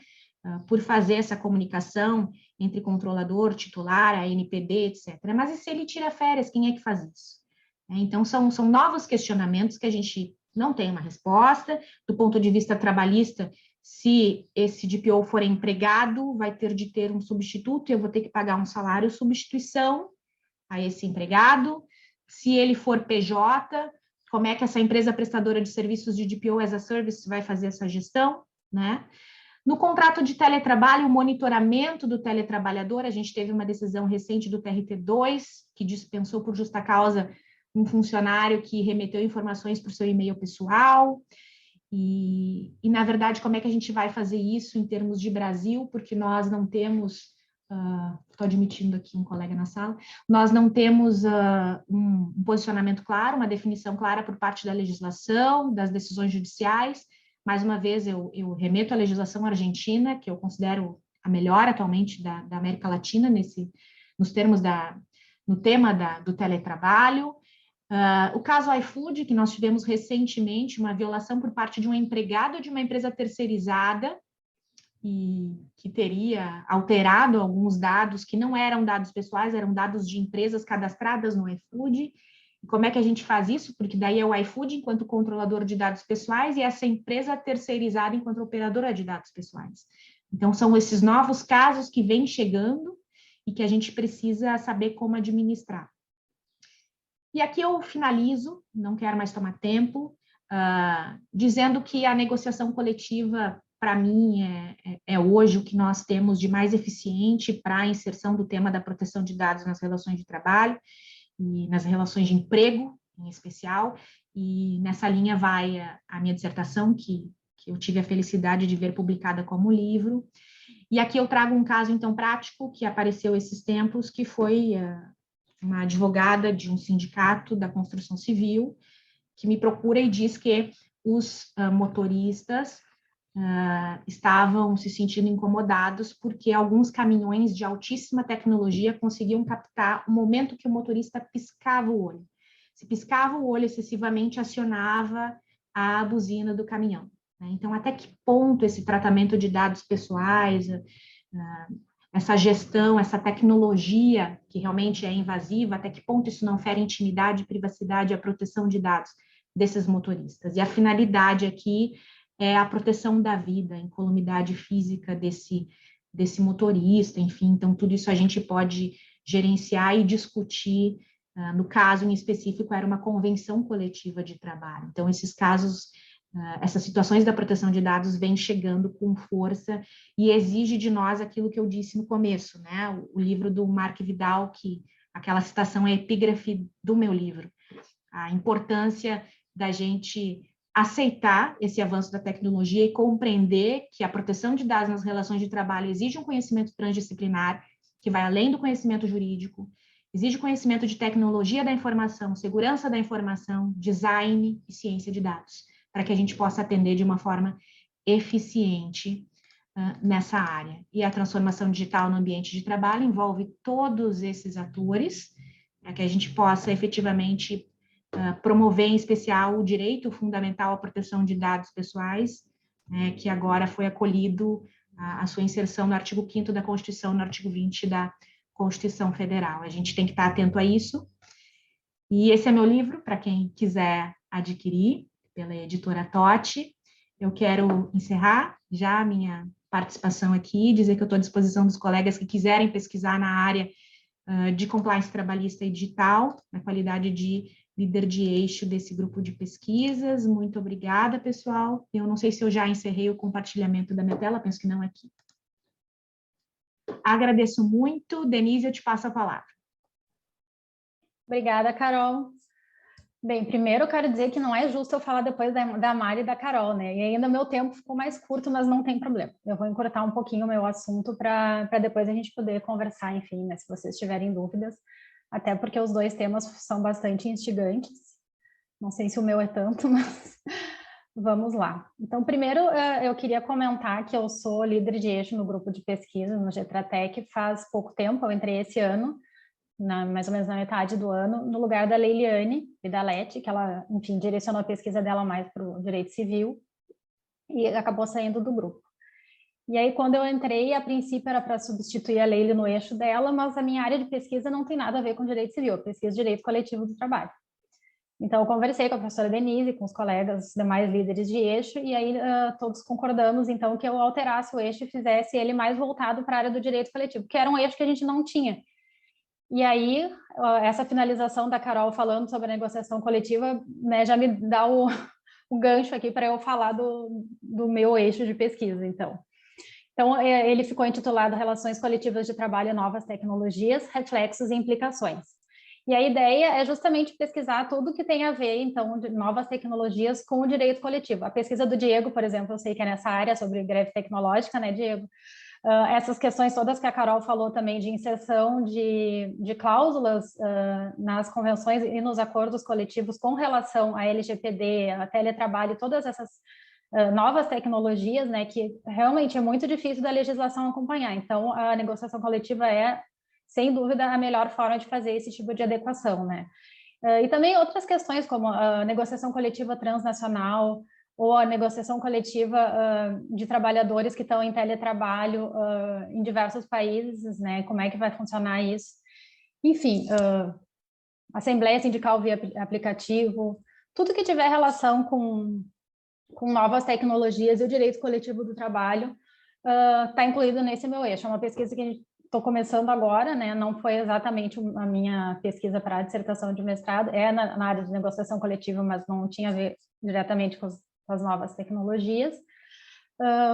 por fazer essa comunicação entre controlador, titular, a ANPD, etc. Mas e se ele tira férias, quem é que faz isso? Então, são novos questionamentos que a gente não tem uma resposta. Do ponto de vista trabalhista, se esse DPO for empregado, vai ter de ter um substituto e eu vou ter que pagar um salário substituição a esse empregado. Se ele for PJ, como é que essa empresa prestadora de serviços de DPO as a service vai fazer essa gestão, né? No contrato de teletrabalho, o monitoramento do teletrabalhador, a gente teve uma decisão recente do TRT2, que dispensou por justa causa um funcionário que remeteu informações para o seu e-mail pessoal. E, na verdade, como é que a gente vai fazer isso em termos de Brasil, porque nós não temos, estou admitindo aqui um colega na sala, nós não temos um posicionamento claro, uma definição clara por parte da legislação, das decisões judiciais. Mais uma vez, eu remeto à legislação argentina, que eu considero a melhor atualmente da América Latina, no tema do teletrabalho. O caso iFood, que nós tivemos recentemente, uma violação por parte de um empregado de uma empresa terceirizada, e que teria alterado alguns dados que não eram dados pessoais, eram dados de empresas cadastradas no iFood, E como é que a gente faz isso? Porque daí é o iFood enquanto controlador de dados pessoais e essa empresa terceirizada enquanto operadora de dados pessoais. Então, são esses novos casos que vêm chegando e que a gente precisa saber como administrar. E aqui eu finalizo, não quero mais tomar tempo, dizendo que a negociação coletiva, para mim, é hoje o que nós temos de mais eficiente para a inserção do tema da proteção de dados nas relações de trabalho e nas relações de emprego, em especial, e nessa linha vai a minha dissertação, que eu tive a felicidade de ver publicada como livro. E aqui eu trago um caso, então, prático, que apareceu esses tempos, que foi uma advogada de um sindicato da construção civil, que me procura e diz que os motoristas estavam se sentindo incomodados porque alguns caminhões de altíssima tecnologia conseguiam captar o momento que o motorista piscava o olho. Se piscava o olho excessivamente, acionava a buzina do caminhão. Então, até que ponto esse tratamento de dados pessoais, essa gestão, essa tecnologia que realmente é invasiva, até que ponto isso não fere intimidade, privacidade e a proteção de dados desses motoristas? E a finalidade aqui é a proteção da vida, a incolumidade física desse motorista, enfim, então tudo isso a gente pode gerenciar e discutir. No caso em específico, era uma convenção coletiva de trabalho. Então, esses casos, essas situações da proteção de dados vêm chegando com força e exige de nós aquilo que eu disse no começo, né? O livro do Mark Vidal, que aquela citação é a epígrafe do meu livro. A importância da gente aceitar esse avanço da tecnologia e compreender que a proteção de dados nas relações de trabalho exige um conhecimento transdisciplinar, que vai além do conhecimento jurídico, exige conhecimento de tecnologia da informação, segurança da informação, design e ciência de dados, para que a gente possa atender de uma forma eficiente nessa área. E a transformação digital no ambiente de trabalho envolve todos esses atores, para que a gente possa efetivamente promover, em especial, o direito fundamental à proteção de dados pessoais, né, que agora foi acolhido a sua inserção no artigo 5º da Constituição, no artigo 20 da Constituição Federal. A gente tem que estar atento a isso. E esse é meu livro, para quem quiser adquirir, pela editora Totti. Eu quero encerrar já a minha participação aqui, dizer que eu estou à disposição dos colegas que quiserem pesquisar na área de compliance trabalhista e digital, na qualidade de líder de eixo desse grupo de pesquisas. Muito obrigada, pessoal. Eu não sei se eu já encerrei o compartilhamento da minha tela, penso que não aqui. Agradeço muito. Denise, eu te passo a palavra. Obrigada, Carol. Bem, primeiro eu quero dizer que não é justo eu falar depois da Mari e da Carol, né? E ainda meu tempo ficou mais curto, mas não tem problema. Eu vou encurtar um pouquinho o meu assunto para depois a gente poder conversar, enfim, né? Se vocês tiverem dúvidas, até porque os dois temas são bastante instigantes. Não sei se o meu é tanto, mas vamos lá. Então, primeiro eu queria comentar que eu sou líder de eixo no grupo de pesquisa no Getratec faz pouco tempo, eu entrei esse ano, mais ou menos na metade do ano, no lugar da Leiliane Vidaletti, que ela, enfim, direcionou a pesquisa dela mais para o direito civil e acabou saindo do grupo. E aí, quando eu entrei, a princípio era para substituir a Leile no eixo dela, mas a minha área de pesquisa não tem nada a ver com direito civil, eu pesquiso direito coletivo do trabalho. Então, eu conversei com a professora Denise, com os colegas, demais líderes de eixo, e aí todos concordamos, então, que eu alterasse o eixo e fizesse ele mais voltado para a área do direito coletivo, que era um eixo que a gente não tinha. E aí, essa finalização da Carol falando sobre a negociação coletiva, né, já me dá o gancho aqui para eu falar do meu eixo de pesquisa, então. Então, ele ficou intitulado Relações Coletivas de Trabalho e Novas Tecnologias, Reflexos e Implicações. E a ideia é justamente pesquisar tudo que tem a ver, então, de novas tecnologias com o direito coletivo. A pesquisa do Diego, por exemplo, eu sei que é nessa área sobre greve tecnológica, né, Diego? Essas questões todas que a Carol falou também de inserção de cláusulas nas convenções e nos acordos coletivos com relação à LGPD, a teletrabalho, todas essas novas tecnologias, né, que realmente é muito difícil da legislação acompanhar. Então, a negociação coletiva é, sem dúvida, a melhor forma de fazer esse tipo de adequação, né? E também outras questões, como a negociação coletiva transnacional, ou a negociação coletiva de trabalhadores que estão em teletrabalho em diversos países, né? Como é que vai funcionar isso? Enfim, assembleia sindical via aplicativo, tudo que tiver relação com novas tecnologias e o direito coletivo do trabalho está incluído nesse meu eixo. É uma pesquisa que estou começando agora, né? Não foi exatamente a minha pesquisa para a dissertação de mestrado, é na área de negociação coletiva, mas não tinha a ver diretamente com as novas tecnologias.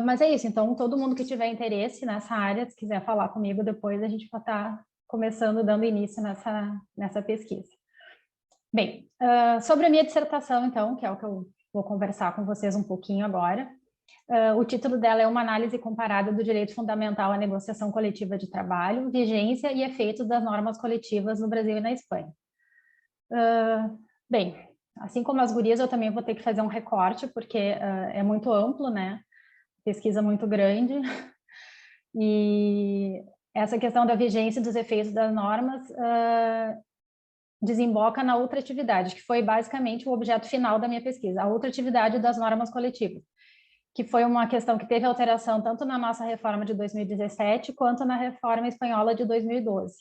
Mas é isso, então todo mundo que tiver interesse nessa área, se quiser falar comigo depois, a gente vai estar começando, dando início nessa pesquisa. Bem, sobre a minha dissertação, então, que é o que eu vou conversar com vocês um pouquinho agora. O título dela é uma análise comparada do direito fundamental à negociação coletiva de trabalho, vigência e efeitos das normas coletivas no Brasil e na Espanha. Bem, assim como as gurias, eu também vou ter que fazer um recorte, porque é muito amplo, né? Pesquisa muito grande. E essa questão da vigência e dos efeitos das normas desemboca na ultratividade, que foi basicamente o objeto final da minha pesquisa, a ultratividade das normas coletivas, que foi uma questão que teve alteração tanto na nossa reforma de 2017 quanto na reforma espanhola de 2012.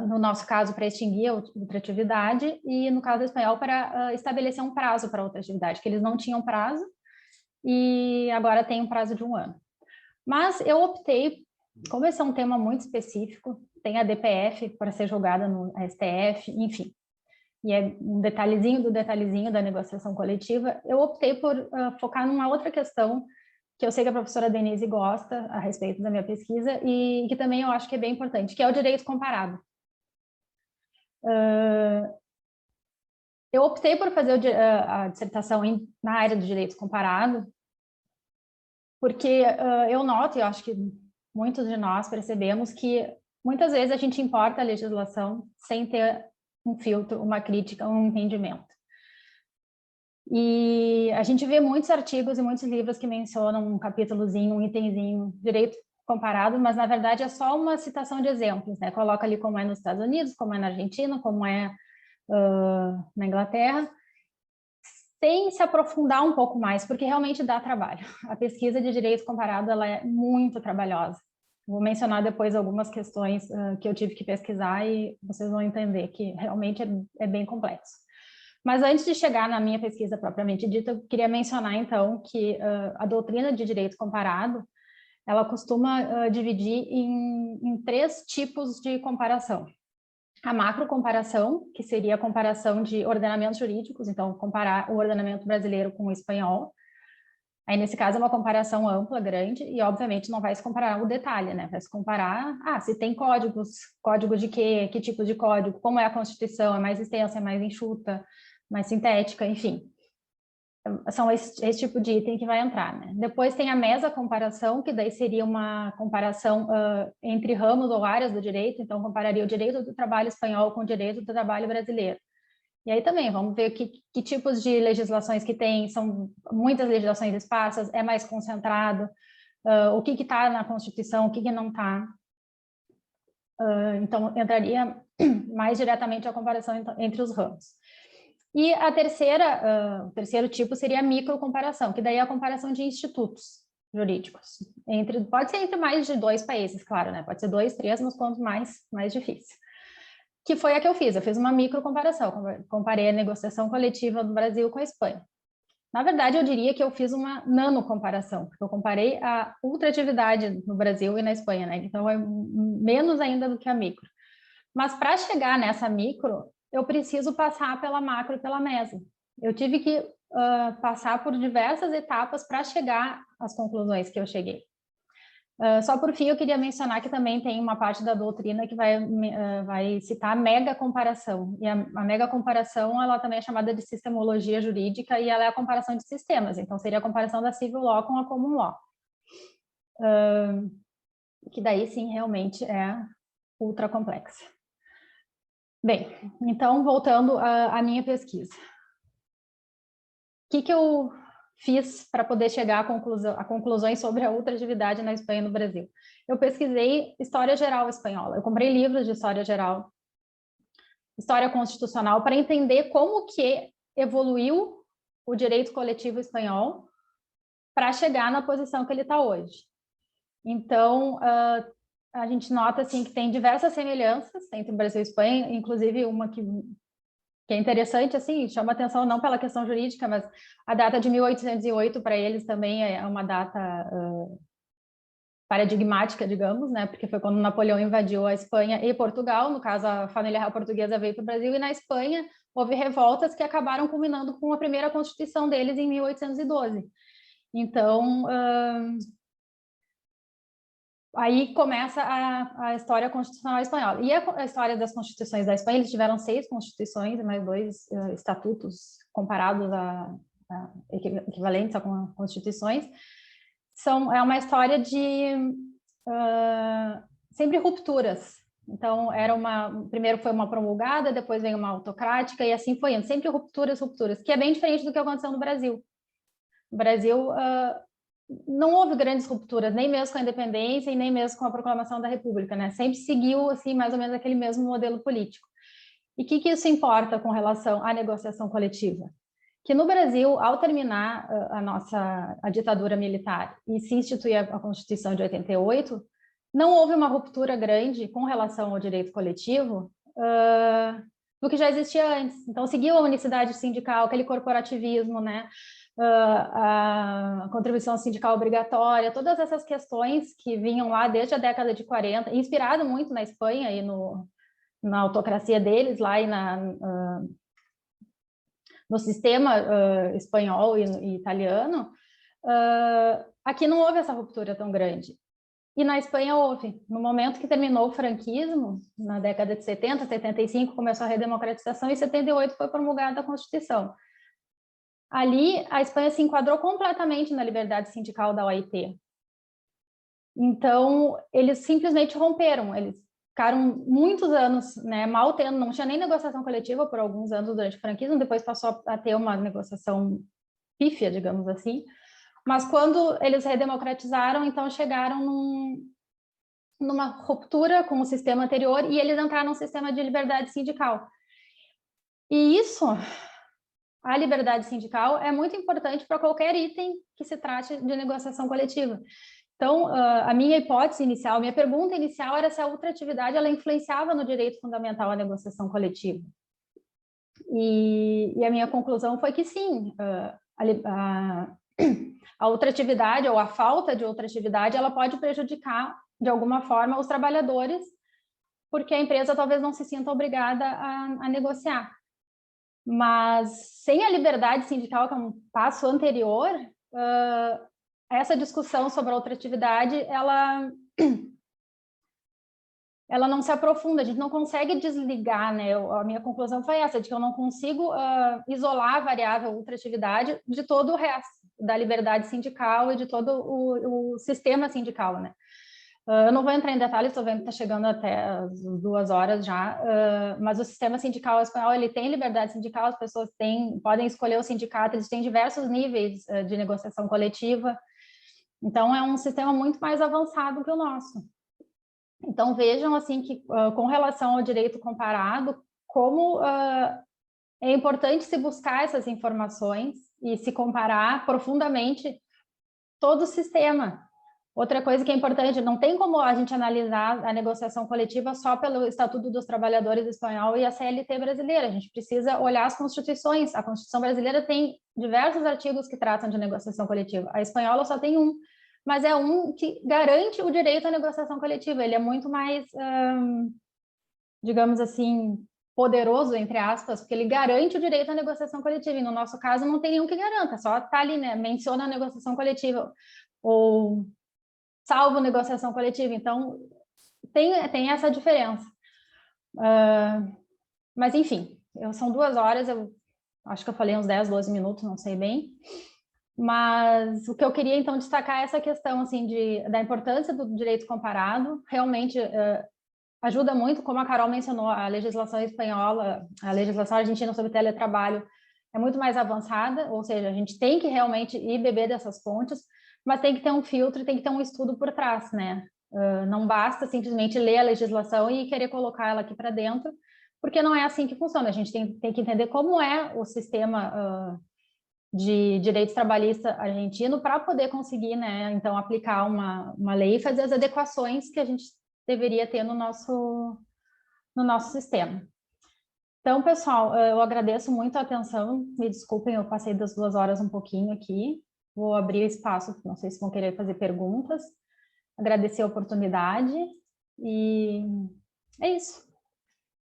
No nosso caso, para extinguir a ultratividade, e no caso espanhol, para estabelecer um prazo para a ultratividade, que eles não tinham prazo, e agora tem um prazo de 1 ano. Mas eu optei, como esse é um tema muito específico, tem a DPF para ser julgada no STF, enfim, e é um detalhezinho do detalhezinho da negociação coletiva, eu optei por focar numa outra questão que eu sei que a professora Denise gosta a respeito da minha pesquisa e que também eu acho que é bem importante, que é o direito comparado. Eu optei por fazer a dissertação na área do direito comparado, porque eu noto, e eu acho que muitos de nós percebemos que muitas vezes a gente importa a legislação sem ter um filtro, uma crítica, um entendimento. E a gente vê muitos artigos e muitos livros que mencionam um capítulozinho, um itemzinho, direito comparado, mas na verdade é só uma citação de exemplos, né? Coloca ali como é nos Estados Unidos, como é na Argentina, como é na Inglaterra, sem se aprofundar um pouco mais, porque realmente dá trabalho. A pesquisa de direito comparado, ela é muito trabalhosa. Vou mencionar depois algumas questões que eu tive que pesquisar e vocês vão entender que realmente é bem complexo. Mas antes de chegar na minha pesquisa propriamente dita, eu queria mencionar então que a doutrina de direito comparado, ela costuma dividir em 3 tipos de comparação. A macrocomparação, que seria a comparação de ordenamentos jurídicos, então comparar o ordenamento brasileiro com o espanhol. Aí, nesse caso, é uma comparação ampla, grande, e obviamente não vai se comparar o detalhe, né? Vai se comparar, se tem códigos, código de quê, que tipo de código, como é a Constituição, é mais extensa, é mais enxuta, mais sintética, enfim. São esse tipo de item que vai entrar, né? Depois tem a mesacomparação, que daí seria uma comparação entre ramos ou áreas do direito, então compararia o direito do trabalho espanhol com o direito do trabalho brasileiro. E aí também, vamos ver que tipos de legislações que tem, são muitas legislações esparsas, é mais concentrado, o que está na Constituição, o que não está. Então, entraria mais diretamente a comparação entre os ramos. E a o terceiro tipo seria a microcomparação, que daí é a comparação de institutos jurídicos. Pode ser entre mais de 2 países, claro, né? Pode ser 2, 3, nos pontos mais difíceis. Que foi a que eu fiz uma microcomparação, comparei a negociação coletiva do Brasil com a Espanha. Na verdade, eu diria que eu fiz uma nanocomparação, porque eu comparei a ultratividade no Brasil e na Espanha, né? Então, é menos ainda do que a micro. Mas para chegar nessa micro, eu preciso passar pela macro e pela mesa. Eu tive que passar por diversas etapas para chegar às conclusões que eu cheguei. Só por fim, eu queria mencionar que também tem uma parte da doutrina que vai citar a mega-comparação. E a mega-comparação, ela também é chamada de sistemologia jurídica e ela é a comparação de sistemas. Então, seria a comparação da civil law com a common law. Que daí, sim, realmente é ultra complexa. Bem, então, voltando à minha pesquisa. O que eu fiz para poder chegar a conclusões sobre a ultratividade na Espanha e no Brasil? Eu pesquisei história geral espanhola. Eu comprei livros de história geral, história constitucional, para entender como que evoluiu o direito coletivo espanhol para chegar na posição que ele está hoje. Então, a gente nota assim, que tem diversas semelhanças entre o Brasil e a Espanha, inclusive uma que é interessante, assim, chama atenção não pela questão jurídica, mas a data de 1808 para eles também é uma data paradigmática, digamos, né? Porque foi quando Napoleão invadiu a Espanha e Portugal, no caso a família real portuguesa veio para o Brasil, e na Espanha houve revoltas que acabaram culminando com a primeira Constituição deles em 1812. Então, aí começa a história constitucional espanhola. E a história das constituições da Espanha, eles tiveram 6 constituições e mais 2 estatutos comparados equivalentes a constituições. É uma história de sempre rupturas. Então, primeiro foi uma promulgada, depois veio uma autocrática, e assim foi indo. Sempre rupturas, que é bem diferente do que aconteceu no Brasil. No Brasil, não houve grandes rupturas, nem mesmo com a independência e nem mesmo com a proclamação da República, né? Sempre seguiu, assim, mais ou menos aquele mesmo modelo político. E o que isso importa com relação à negociação coletiva? Que no Brasil, ao terminar a ditadura militar e se instituir a Constituição de 88, não houve uma ruptura grande com relação ao direito coletivo do que já existia antes. Então, seguiu a unicidade sindical, aquele corporativismo, né? A contribuição sindical obrigatória, todas essas questões que vinham lá desde a década de 40, inspirado muito na Espanha e na autocracia deles lá e no sistema espanhol e italiano, aqui não houve essa ruptura tão grande. E na Espanha houve. No momento que terminou o franquismo, na década de 70, 75, começou a redemocratização, e em 78 foi promulgada a Constituição. Ali, a Espanha se enquadrou completamente na liberdade sindical da OIT. Então, eles simplesmente romperam. Eles ficaram muitos anos, né, mal tendo, não tinha nem negociação coletiva por alguns anos durante o franquismo, depois passou a ter uma negociação pífia, digamos assim. Mas quando eles redemocratizaram, então chegaram numa ruptura com o sistema anterior e eles entraram num sistema de liberdade sindical. E isso, a liberdade sindical, é muito importante para qualquer item que se trate de negociação coletiva. Então, a minha hipótese inicial, minha pergunta inicial era se a ultratividade ela influenciava no direito fundamental à negociação coletiva. E a minha conclusão foi que sim, a ultratividade ou a falta de ultratividade ela pode prejudicar, de alguma forma, os trabalhadores, porque a empresa talvez não se sinta obrigada a negociar. Mas sem a liberdade sindical, que é um passo anterior, essa discussão sobre a ultratividade, ela não se aprofunda, a gente não consegue desligar, né? A minha conclusão foi essa, de que eu não consigo isolar a variável ultratividade de todo o resto, da liberdade sindical e de todo o sistema sindical, né? Eu não vou entrar em detalhes, estou vendo que está chegando até as 2 horas já, mas o sistema sindical espanhol, ele tem liberdade sindical, as pessoas podem escolher o sindicato, eles têm diversos níveis de negociação coletiva, então é um sistema muito mais avançado que o nosso. Então vejam assim que com relação ao direito comparado, como é importante se buscar essas informações e se comparar profundamente todo o sistema. Outra coisa que é importante, não tem como a gente analisar a negociação coletiva só pelo Estatuto dos Trabalhadores espanhol e a CLT brasileira. A gente precisa olhar as constituições. A Constituição brasileira tem diversos artigos que tratam de negociação coletiva. A espanhola só tem um, mas é um que garante o direito à negociação coletiva. Ele é muito mais, digamos assim, poderoso, entre aspas, porque ele garante o direito à negociação coletiva. E no nosso caso não tem nenhum que garanta, só está ali, né? Menciona a negociação coletiva ou salvo negociação coletiva, então tem essa diferença. Mas, enfim, são 2 horas, eu acho que eu falei uns 10, 12 minutos, não sei bem, mas o que eu queria, então, destacar é essa questão, assim, da importância do direito comparado, realmente ajuda muito, como a Carol mencionou, a legislação espanhola, a legislação argentina sobre teletrabalho é muito mais avançada, ou seja, a gente tem que realmente ir beber dessas fontes, mas tem que ter um filtro, tem que ter um estudo por trás, né? Não basta simplesmente ler a legislação e querer colocar ela aqui para dentro, porque não é assim que funciona. A gente tem que entender como é o sistema de direito trabalhista argentino para poder conseguir, né, então, aplicar uma lei e fazer as adequações que a gente deveria ter no nosso sistema. Então, pessoal, eu agradeço muito a atenção, me desculpem, eu passei das 2 horas um pouquinho aqui, vou abrir espaço, não sei se vão querer fazer perguntas, agradecer a oportunidade e é isso.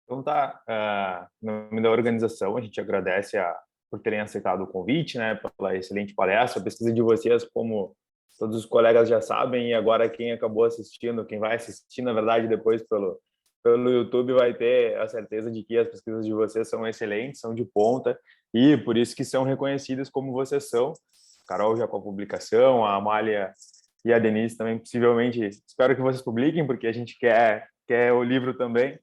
Então tá, no nome da organização, a gente agradece por terem aceitado o convite, né, pela excelente palestra. A pesquisa de vocês, como todos os colegas já sabem, e agora quem acabou assistindo, quem vai assistir, na verdade, depois pelo YouTube, vai ter a certeza de que as pesquisas de vocês são excelentes, são de ponta, e por isso que são reconhecidas como vocês são. A Carol já com a publicação, a Amália e a Denise também, possivelmente, espero que vocês publiquem, porque a gente quer o livro também.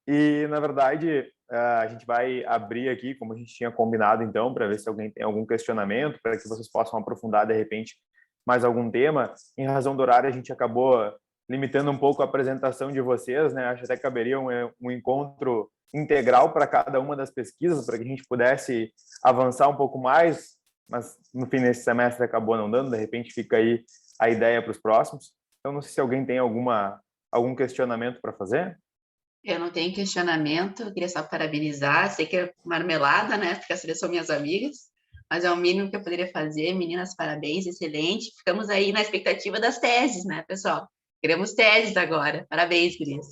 E, na verdade, a gente vai abrir aqui, como a gente tinha combinado, então, para ver se alguém tem algum questionamento, para que vocês possam aprofundar, de repente, mais algum tema. Em razão do horário, a gente acabou limitando um pouco a apresentação de vocês, né? Acho até que caberia um encontro integral para cada uma das pesquisas, para que a gente pudesse avançar um pouco mais, mas no fim desse semestre acabou não dando, de repente fica aí a ideia para os próximos. Então, não sei se alguém tem algum questionamento para fazer. Eu não tenho questionamento, eu queria só parabenizar, sei que é marmelada, né, porque essas são minhas amigas, mas é o mínimo que eu poderia fazer. Meninas, parabéns, excelente. Ficamos aí na expectativa das teses, né, pessoal? Queremos teses agora. Parabéns, gurias.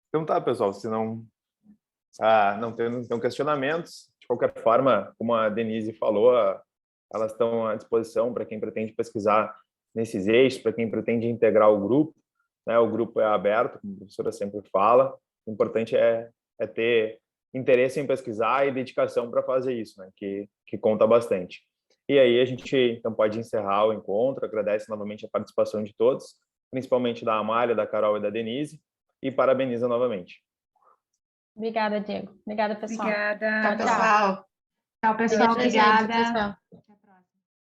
Então tá, pessoal, se não tem questionamentos, de qualquer forma, como a Denise falou, elas estão à disposição para quem pretende pesquisar nesses eixos, para quem pretende integrar o grupo. Né, o grupo é aberto, como a professora sempre fala. O importante é ter interesse em pesquisar e dedicação para fazer isso, né, que conta bastante. E aí a gente então pode encerrar o encontro. Agradece novamente a participação de todos, principalmente da Amália, da Carol e da Denise, e parabeniza novamente. Obrigada, Diego. Obrigada, pessoal. Obrigada. Tchau, pessoal. Tchau, pessoal. Beijo, gente. Obrigada. Tchau.